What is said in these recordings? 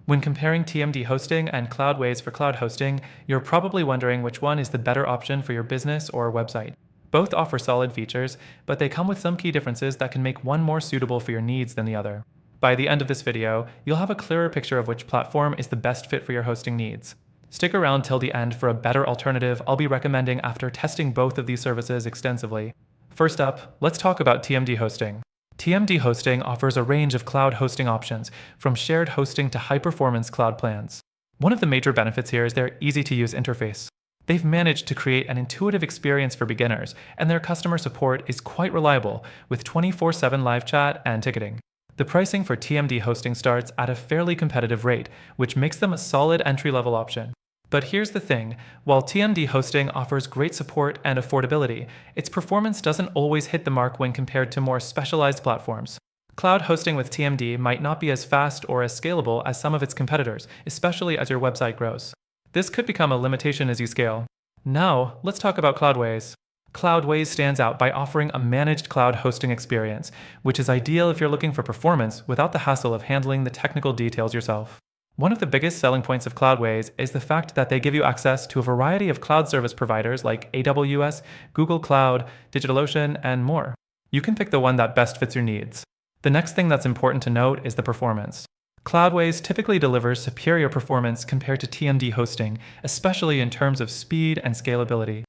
When comparing TMD hosting and Cloudways for cloud hosting, you're probably wondering which one is the better option for your business or website. Both offer solid features, but they come with some key differences that can make one more suitable for your needs than the other. By the end of this video, you'll have a clearer picture of which platform is the best fit for your hosting needs. Stick around till the end for a better alternative I'll be recommending after testing both of these services extensively. First up, let's talk about TMD hosting. TMD hosting offers a range of cloud hosting options, from shared hosting to high-performance cloud plans. One of the major benefits here is their easy-to-use interface. They've managed to create an intuitive experience for beginners, and their customer support is quite reliable, with 24/7 live chat and ticketing. The pricing for TMD hosting starts at a fairly competitive rate, which makes them a solid entry-level option. But here's the thing, while TMD hosting offers great support and affordability, its performance doesn't always hit the mark when compared to more specialized platforms. Cloud hosting with TMD might not be as fast or as scalable as some of its competitors, especially as your website grows. This could become a limitation as you scale. Now, let's talk about Cloudways. Cloudways stands out by offering a managed cloud hosting experience, which is ideal if you're looking for performance without the hassle of handling the technical details yourself. One of the biggest selling points of Cloudways is the fact that they give you access to a variety of cloud service providers like AWS, Google Cloud, DigitalOcean, and more. You can pick the one that best fits your needs. The next thing that's important to note is the performance. Cloudways typically delivers superior performance compared to TMD hosting, especially in terms of speed and scalability.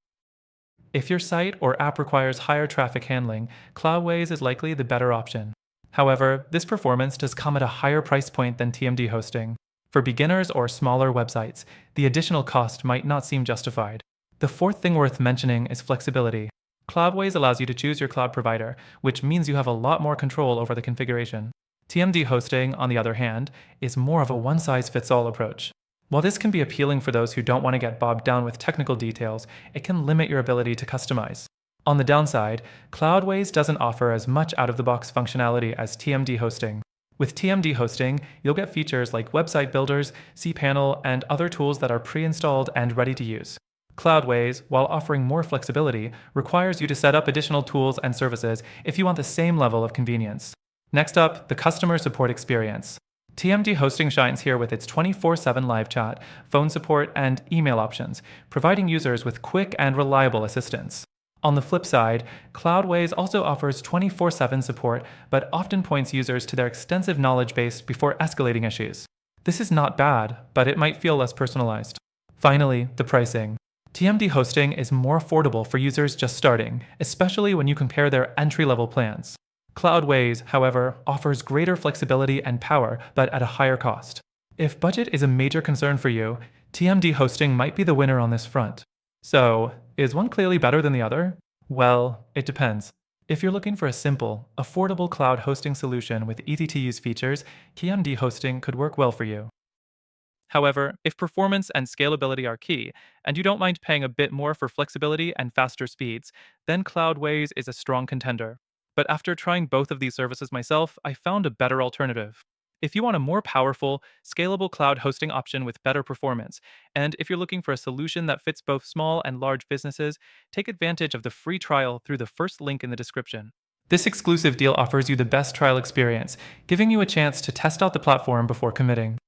If your site or app requires higher traffic handling, Cloudways is likely the better option. However, this performance does come at a higher price point than TMD hosting. For beginners or smaller websites, the additional cost might not seem justified. The fourth thing worth mentioning is flexibility. Cloudways allows you to choose your cloud provider, which means you have a lot more control over the configuration. TMD hosting, on the other hand, is more of a one-size-fits-all approach. While this can be appealing for those who don't want to get bogged down with technical details, it can limit your ability to customize. On the downside, Cloudways doesn't offer as much out-of-the-box functionality as TMD hosting. With TMD hosting, you'll get features like website builders, cPanel, and other tools that are pre-installed and ready to use. Cloudways, while offering more flexibility, requires you to set up additional tools and services if you want the same level of convenience. Next up, the customer support experience. TMD hosting shines here with its 24/7 live chat, phone support, and email options, providing users with quick and reliable assistance. On the flip side, Cloudways also offers 24/7 support, but often points users to their extensive knowledge base before escalating issues. This is not bad, but it might feel less personalized. Finally, the pricing. TMD hosting is more affordable for users just starting, especially when you compare their entry-level plans. Cloudways, however, offers greater flexibility and power, but at a higher cost. If budget is a major concern for you, TMD hosting might be the winner on this front. So, is one clearly better than the other? Well, it depends. If you're looking for a simple, affordable cloud hosting solution with easy-to-use features, TMD hosting could work well for you. However, if performance and scalability are key, and you don't mind paying a bit more for flexibility and faster speeds, then Cloudways is a strong contender. But after trying both of these services myself, I found a better alternative. If you want a more powerful, scalable cloud hosting option with better performance, and if you're looking for a solution that fits both small and large businesses, take advantage of the free trial through the first link in the description. This exclusive deal offers you the best trial experience, giving you a chance to test out the platform before committing.